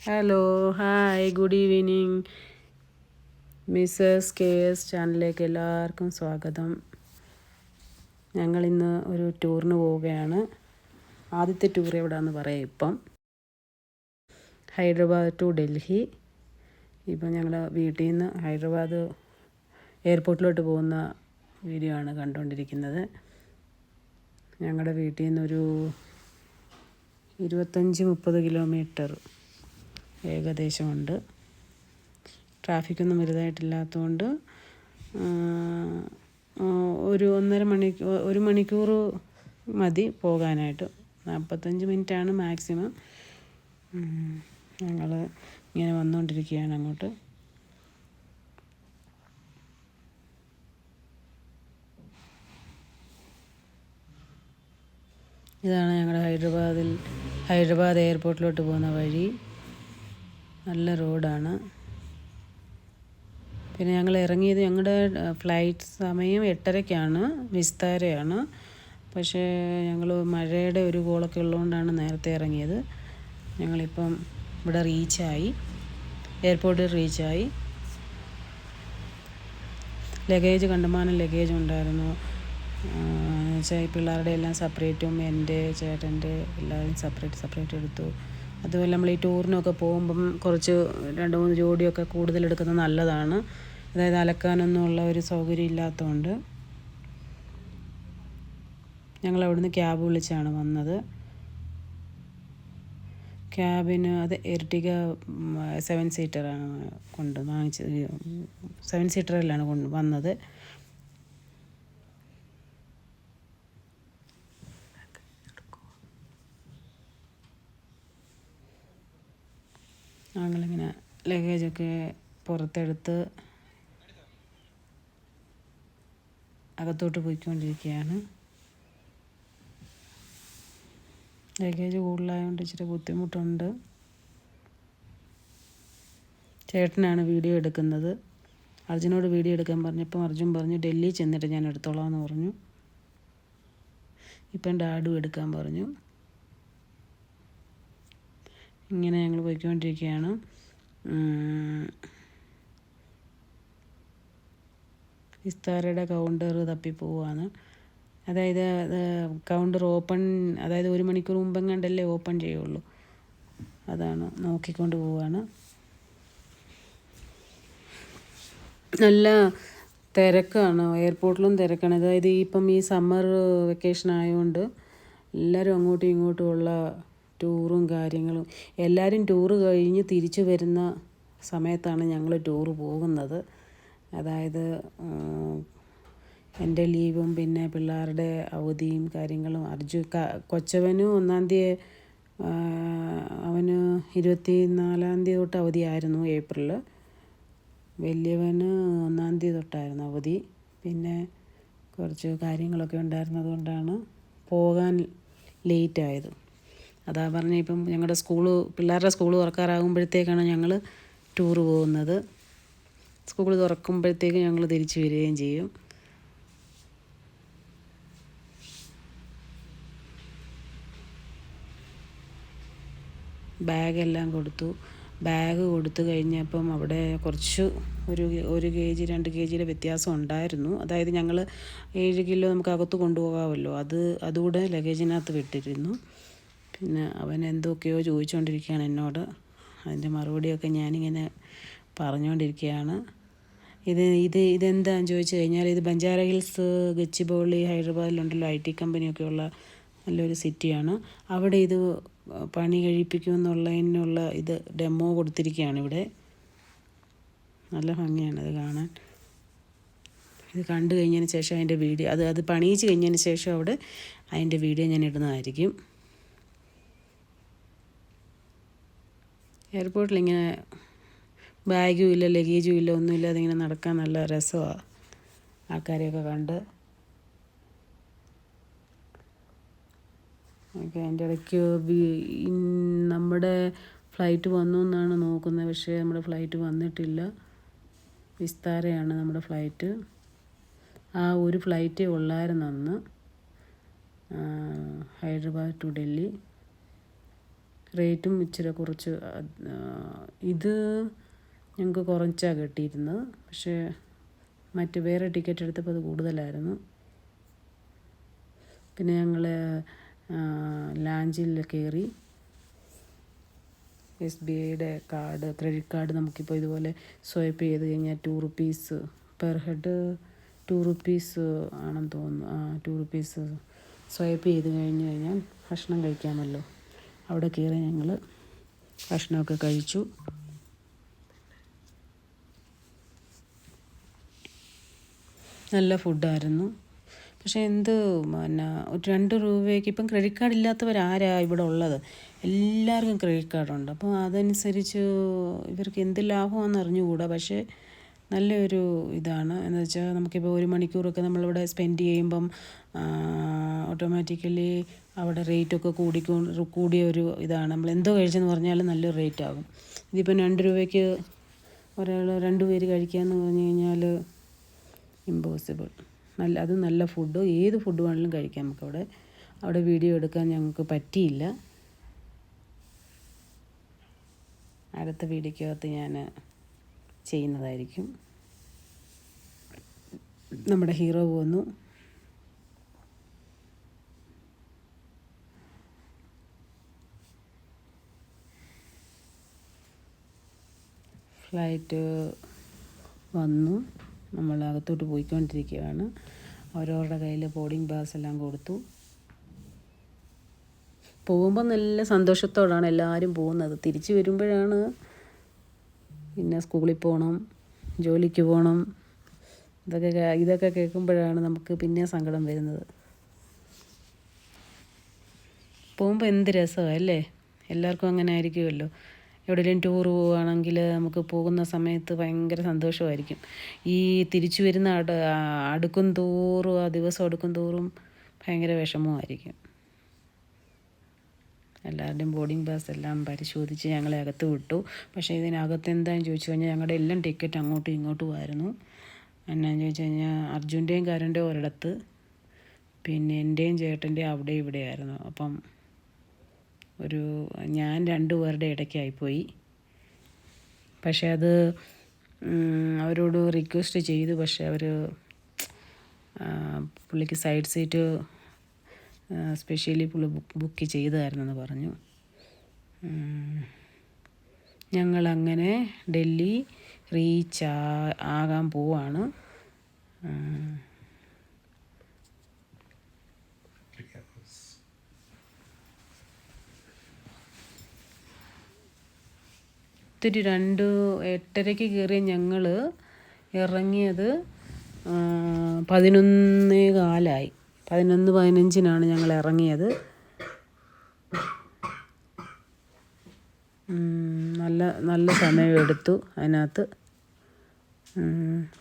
Hello, hi, good evening. Mrs K S ചാനലിലേക്ക് എല്ലാവർക്കും സ്വാഗതം. ഞങ്ങളിന്ന് ഒരു ടൂറിന് പോവുകയാണ്. ആദ്യത്തെ ടൂർ എവിടെയാണെന്ന് പറയാം. ഇപ്പം ഹൈദരാബാദ് ടു ഡൽഹി. ഇപ്പം ഞങ്ങൾ വീട്ടിൽ നിന്ന് ഹൈദരാബാദ് എയർപോർട്ടിലോട്ട് പോകുന്ന വീഡിയോ ആണ് കണ്ടുകൊണ്ടിരിക്കുന്നത്. ഞങ്ങളുടെ വീട്ടിൽ നിന്നൊരു 25-30 കിലോമീറ്റർ ഏകദേശമുണ്ട്. ട്രാഫിക്കൊന്നും വലുതായിട്ടില്ലാത്തതുകൊണ്ട് ഒരു മണിക്കൂർ മതി പോകാനായിട്ട്. 45 മിനിറ്റാണ് മാക്സിമം. ഞങ്ങൾ ഇങ്ങനെ വന്നുകൊണ്ടിരിക്കുകയാണ് അങ്ങോട്ട്. ഇതാണ് ഞങ്ങളുടെ ഹൈദരാബാദ് എയർപോർട്ടിലോട്ട് പോകുന്ന വഴി. നല്ല റോഡാണ്. പിന്നെ ഞങ്ങൾ ഇറങ്ങിയത്, ഞങ്ങളുടെ ഫ്ലൈറ്റ് സമയം 8:30-ക്കാണ്, വിസ്താരയാണ്. പക്ഷേ ഞങ്ങൾ മഴയുടെ ഒരു കോളൊക്കെ ഉള്ളതുകൊണ്ടാണ് നേരത്തെ ഇറങ്ങിയത്. ഞങ്ങളിപ്പം ഇവിടെ എയർപോർട്ടിൽ റീച്ചായി. ലഗേജ് കണ്ടമാനം ലഗേജ് ഉണ്ടായിരുന്നു. വെച്ചാൽ ഈ പിള്ളേരുടെ എല്ലാം സെപ്പറേറ്റും എൻ്റെ ചേട്ടൻ്റെ എല്ലാവരും സെപ്പറേറ്റ് എടുത്തു. അതുപോലെ നമ്മൾ ഈ ടൂറിനൊക്കെ പോകുമ്പം കുറച്ച് 2-3 ജോഡിയൊക്കെ കൂടുതൽ എടുക്കുന്നത് നല്ലതാണ്. അതായത് അലക്കാനൊന്നും ഉള്ള ഒരു സൗകര്യം ഇല്ലാത്തതുകൊണ്ട് ഞങ്ങൾ അവിടുന്ന് ക്യാബ് വിളിച്ചാണ് വന്നത്. ക്യാബിന് അത് എർട്ടിഗ 7 സീറ്ററാണ് വാങ്ങിച്ചത്. 7 സീറ്ററിലാണ് വന്നത്. ഞങ്ങളിങ്ങനെ ലഗേജൊക്കെ പുറത്തെടുത്ത് അകത്തോട്ട് പോയിക്കൊണ്ടിരിക്കുകയാണ്. ലഗേജ് കൂടുതലായതുകൊണ്ട് ഇച്ചിരി ബുദ്ധിമുട്ടുണ്ട്. ചേട്ടനാണ് വീഡിയോ എടുക്കുന്നത്. അർജുനോട് വീഡിയോ എടുക്കാൻ പറഞ്ഞപ്പോൾ അർജുൻ പറഞ്ഞു ഡൽഹി ചെന്നിട്ട് ഞാൻ എടുത്തോളാം എന്ന് പറഞ്ഞു. ഇപ്പം ഡാഡും എടുക്കാൻ പറഞ്ഞു. ഇങ്ങനെ ഞങ്ങൾ പോയിക്കൊണ്ടിരിക്കുകയാണ്. വിസ്താരയുടെ കൗണ്ടർ തപ്പിപ്പോവാണ്. അതായത് കൗണ്ടർ ഓപ്പൺ, അതായത് 1 മണിക്കൂർ മുമ്പെങ്ങാണ്ടല്ലേ ഓപ്പൺ ചെയ്യുള്ളൂ. അതാണ് നോക്കിക്കൊണ്ട് പോവാണ്. നല്ല തിരക്കാണ്, എയർപോർട്ടിലും തിരക്കാണ്. അതായത് ഇപ്പം ഈ സമ്മർ വെക്കേഷൻ ആയതുകൊണ്ട് എല്ലാവരും അങ്ങോട്ടും ഇങ്ങോട്ടും ഉള്ള ടൂറും കാര്യങ്ങളും. എല്ലാവരും ടൂറ് കഴിഞ്ഞ് തിരിച്ചു വരുന്ന സമയത്താണ് ഞങ്ങൾ ടൂറ് പോകുന്നത്. അതായത് എൻ്റെ ലീവും പിന്നെ പിള്ളേരുടെ അവധിയും കാര്യങ്ങളും. കൊച്ചവന് 1-ാം തീയതി, അവന് 24-ാം തീയതി തൊട്ട് അവധിയായിരുന്നു ഏപ്രിൽ. വലിയവന് 1-ാം തീയതി തൊട്ടായിരുന്നു അവധി. പിന്നെ കുറച്ച് കാര്യങ്ങളൊക്കെ ഉണ്ടായിരുന്നതുകൊണ്ടാണ് പോകാൻ ലേറ്റായത്. അതാ പറഞ്ഞത്, ഇപ്പം ഞങ്ങളുടെ പിള്ളേരുടെ സ്കൂൾ തുറക്കാറാകുമ്പോഴത്തേക്കാണ് ഞങ്ങൾ ടൂറ് പോകുന്നത്. സ്കൂൾ തുറക്കുമ്പോഴത്തേക്ക് ഞങ്ങൾ തിരിച്ചു വരികയും ചെയ്യും. ബാഗെല്ലാം കൊടുത്തു കഴിഞ്ഞപ്പം അവിടെ കുറച്ച് ഒരു 1 kg 2 kgയുടെ വ്യത്യാസം ഉണ്ടായിരുന്നു. അതായത് ഞങ്ങൾ 7 കിലോ നമുക്ക് അകത്ത് കൊണ്ടുപോകാമല്ലോ, അതുകൂടെ ലഗേജിനകത്ത് വിട്ടിരുന്നു. പിന്നെ അവൻ എന്തൊക്കെയോ ചോദിച്ചുകൊണ്ടിരിക്കുകയാണ് എന്നോട്. അതിൻ്റെ മറുപടിയൊക്കെ ഞാനിങ്ങനെ പറഞ്ഞുകൊണ്ടിരിക്കുകയാണ്. ഇതെന്താണെന്ന് ചോദിച്ചു കഴിഞ്ഞാൽ, ഇത് ബഞ്ചാര ഹിൽസ്, ഗച്ചിബൗളി, ഹൈദരാബാദിലുണ്ടല്ലോ IT കമ്പനിയൊക്കെ ഉള്ള നല്ലൊരു സിറ്റിയാണ്. അവിടെ ഇത് പണി കഴിപ്പിക്കുമെന്നുള്ളതിനുള്ള ഇത് ഡെമോ കൊടുത്തിരിക്കുകയാണ് ഇവിടെ. നല്ല ഭംഗിയാണ് അത് കാണാൻ. ഇത് കണ്ടു കഴിഞ്ഞതിന് ശേഷം അതിൻ്റെ വീഡിയോ, അത് പണിയിച്ച് കഴിഞ്ഞതിന് ശേഷം അവിടെ അതിൻ്റെ വീഡിയോ ഞാൻ ഇടുന്നതായിരിക്കും. എയർപോർട്ടിലിങ്ങനെ ബാഗും ഇല്ല, ലഗേജും ഇല്ല, ഒന്നുമില്ല. അതിങ്ങനെ നടക്കാൻ നല്ല രസമാണ് ആൾക്കാരെയൊക്കെ കണ്ട്. ഓക്കെ, അതിൻ്റെ ഇടയ്ക്ക് നമ്മുടെ ഫ്ലൈറ്റ് വന്നു എന്നാണ് നോക്കുന്നത്. പക്ഷേ നമ്മുടെ ഫ്ലൈറ്റ് വന്നിട്ടില്ല. വിസ്താരയാണ് നമ്മുടെ ഫ്ലൈറ്റ്. ആ ഒരു ഫ്ലൈറ്റേ ഉള്ളായിരുന്നു അന്ന്, ഹൈദരാബാദ് ടു ഡൽഹി. റേറ്റും ഇച്ചിരി കുറച്ച് ഇത് ഞങ്ങൾക്ക് കുറച്ചാണ് കിട്ടിയിരുന്നത്. പക്ഷേ മറ്റ് വേറെ ടിക്കറ്റ് എടുത്തപ്പോൾ അത് കൂടുതലായിരുന്നു. പിന്നെ ഞങ്ങൾ ലാഞ്ചിൽ കയറി. SBIയുടെ കാർഡ്, ക്രെഡിറ്റ് കാർഡ് നമുക്കിപ്പോൾ ഇതുപോലെ സ്വൈപ്പ് ചെയ്ത് കഴിഞ്ഞാൽ 2 റുപ്പീസ് പെർ ഹെഡ് 2 റുപ്പീസ് ആണെന്ന് തോന്നുന്നു. 2 റുപ്പീസ് സ്വൈപ്പ് ചെയ്ത് കഴിഞ്ഞാൽ ഭക്ഷണം കഴിക്കാമല്ലോ. അവിടെ കയറി ഞങ്ങൾ ഭക്ഷണമൊക്കെ കഴിച്ചു. നല്ല ഫുഡായിരുന്നു. പക്ഷേ പിന്നെ 2 രൂപയ്ക്ക് ഇപ്പം ക്രെഡിറ്റ് കാർഡ് ഇല്ലാത്തവരാരാ ഇവിടെ ഉള്ളത്? എല്ലാവർക്കും ക്രെഡിറ്റ് കാർഡുണ്ട്. അപ്പോൾ അതനുസരിച്ച് ഇവർക്ക് എന്ത് ലാഭമാണെന്ന് അറിഞ്ഞുകൂടാ. പക്ഷേ നല്ലൊരു ഇതാണ്. എന്ന് വെച്ചാൽ നമുക്കിപ്പോൾ 1 മണിക്കൂറൊക്കെ നമ്മളിവിടെ സ്പെൻഡ് ചെയ്യുമ്പം ഓട്ടോമാറ്റിക്കലി അവിടെ റേറ്റൊക്കെ കൂടിയ ഒരു ഇതാണ്. നമ്മൾ എന്തോ കഴിച്ചെന്ന് പറഞ്ഞാലും നല്ലൊരു റേറ്റ് ആകും. ഇതിപ്പം 2 രൂപയ്ക്ക് ഒരാൾ 2 പേര് കഴിക്കാമെന്ന് പറഞ്ഞു കഴിഞ്ഞാൽ ഇമ്പോസിബിൾ. അതും നല്ല ഫുഡ്, ഏത് ഫുഡ് വേണമെങ്കിലും കഴിക്കാം നമുക്കവിടെ. അവിടെ വീഡിയോ എടുക്കാൻ ഞങ്ങൾക്ക് പറ്റിയില്ല. അടുത്ത വീഡിയോക്കകത്ത് ഞാൻ ചെയ്യുന്നതായിരിക്കും. നമ്മുടെ ഹീറോ പോന്നു. ഫ്ലൈറ്റ് വന്നു. നമ്മൾ അകത്തോട്ട് പോയിക്കൊണ്ടിരിക്കുകയാണ്. ഓരോരുടെ കയ്യിൽ ബോർഡിംഗ് പാസ് എല്ലാം കൊടുത്തു. പോകുമ്പോൾ നല്ല സന്തോഷത്തോടാണ് എല്ലാവരും പോകുന്നത്. തിരിച്ച് വരുമ്പോഴാണ് പിന്നെ സ്കൂളിൽ പോകണം, ജോലിക്ക് പോകണം, ഇതൊക്കെ കേൾക്കുമ്പോഴാണ് നമുക്ക് പിന്നെ സങ്കടം വരുന്നത്. പോകുമ്പോൾ എന്ത് രസമാണ് അല്ലേ? എല്ലാവർക്കും അങ്ങനെ ആയിരിക്കുമല്ലോ. എവിടെയെങ്കിലും ടൂർ പോവുകയാണെങ്കിൽ നമുക്ക് പോകുന്ന സമയത്ത് ഭയങ്കര സന്തോഷമായിരിക്കും. ഈ തിരിച്ചു വരുന്ന അടുക്കും തോറും ദിവസം അടുക്കും തോറും ഭയങ്കര വിഷമമായിരിക്കും. എല്ലാവരുടെയും ബോർഡിംഗ് പാസ് എല്ലാം പരിശോധിച്ച് ഞങ്ങളെ അകത്ത് വിട്ടു. പക്ഷേ ഇതിനകത്ത് എന്താണെന്ന് ചോദിച്ചു കഴിഞ്ഞാൽ ഞങ്ങളുടെ എല്ലാം ടിക്കറ്റ് അങ്ങോട്ടും ഇങ്ങോട്ടും ആയിരുന്നു. എന്നാന്ന് ചോദിച്ചു കഴിഞ്ഞാൽ അർജുൻ്റെയും കരൻ്റെയും ഒരിടത്ത്, പിന്നെ എൻ്റെയും ചേട്ടൻ്റെയും അവിടെ ഇവിടെ ആയിരുന്നു. അപ്പം ഞാൻ 2 പേരുടെ ഇടയ്ക്കായിപ്പോയി. പക്ഷേ അത് അവരോട് റിക്വസ്റ്റ് ചെയ്തു. പക്ഷേ അവർ പുള്ളിക്ക് സൈഡ് സീറ്റ് സ്പെഷ്യലി പുള്ളി ബുക്ക് ചെയ്തായിരുന്നെന്ന് പറഞ്ഞു. ഞങ്ങളങ്ങനെ ഡൽഹി റീച്ച് ആകാൻ പോവാണ്. ഒത്തിരി 8:30 കയറിയ ഞങ്ങൾ ഇറങ്ങിയത് 11:15 11:15 ഞങ്ങൾ ഇറങ്ങിയത്. നല്ല സമയമെടുത്തു അതിനകത്ത്.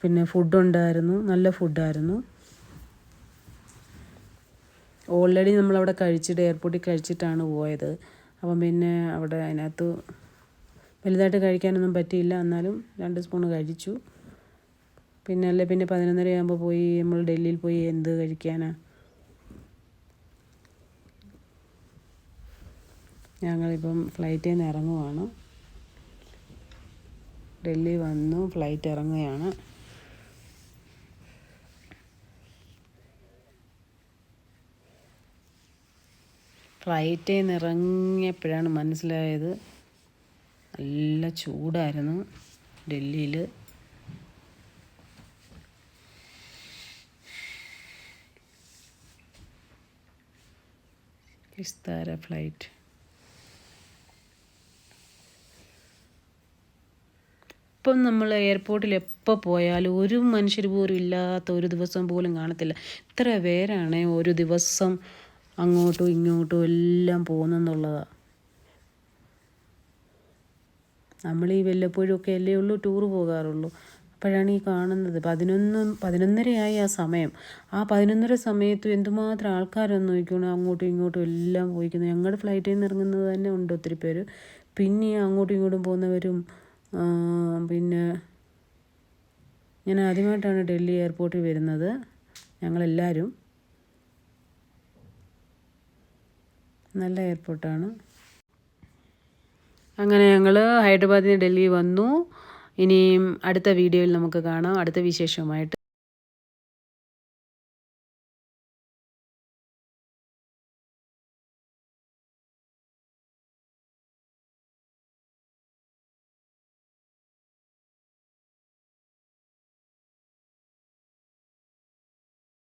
പിന്നെ ഫുഡുണ്ടായിരുന്നു, നല്ല ഫുഡായിരുന്നു. ഓൾറെഡി നമ്മളവിടെ എയർപോർട്ടിൽ കഴിച്ചിട്ടാണ് പോയത്. അപ്പം പിന്നെ അവിടെ അതിനകത്ത് വലുതായിട്ട് കഴിക്കാനൊന്നും പറ്റിയില്ല. എന്നാലും 2 സ്പൂണ് കഴിച്ചു. പിന്നെ 11:30 ആകുമ്പോൾ പോയി നമ്മൾ ഡൽഹിയിൽ പോയി എന്ത് കഴിക്കാനാ. ഞങ്ങളിപ്പം ഫ്ലൈറ്റിൽ നിന്ന് ഇറങ്ങുവാണ്. ഡൽഹി വന്നു, ഫ്ലൈറ്റ് ഇറങ്ങുകയാണ്. ഫ്ലൈറ്റിൽ നിന്ന് ഇറങ്ങിയപ്പോഴാണ് മനസ്സിലായത് നല്ല ചൂടായിരുന്നു ഡൽഹിയിൽ. വിസ്താര ഫ്ലൈറ്റ്. ഇപ്പം നമ്മൾ എയർപോർട്ടിൽ എപ്പോൾ പോയാലും ഒരു മനുഷ്യർ പോലും ഇല്ലാത്ത ഒരു ദിവസം പോലും കാണത്തില്ല. ഇത്ര പേരാണ് ഒരു ദിവസം അങ്ങോട്ടും ഇങ്ങോട്ടും എല്ലാം പോകുന്നെന്നുള്ളതാണ്. നമ്മൾ ഈ വല്ലപ്പോഴുമൊക്കെ അല്ലേ ഉള്ളൂ ടൂറ് പോകാറുള്ളൂ. അപ്പോഴാണ് ഈ കാണുന്നത് 11:30 ആ സമയം. ആ 11:30 സമയത്തും എന്തുമാത്രം ആൾക്കാരൊന്നും നോക്കണം, അങ്ങോട്ടും ഇങ്ങോട്ടും എല്ലാം പോയിക്കുന്നത്. ഞങ്ങളുടെ ഫ്ലൈറ്റിൽ നിന്ന് ഇറങ്ങുന്നത് തന്നെ ഉണ്ട് ഒത്തിരി പേര്. പിന്നെ അങ്ങോട്ടും ഇങ്ങോട്ടും പോകുന്നവരും. പിന്നെ ഞാൻ ആദ്യമായിട്ടാണ് ഡൽഹി എയർപോർട്ടിൽ വരുന്നത്. ഞങ്ങളെല്ലാവരും. നല്ല എയർപോർട്ടാണ്. അങ്ങനെ ഞങ്ങൾ ഹൈദരാബാദിൽ നിന്ന് ഡൽഹി വന്നു. ഇനിയും അടുത്ത വീഡിയോയിൽ നമുക്ക് കാണാം, അടുത്ത വിശേഷവുമായിട്ട്.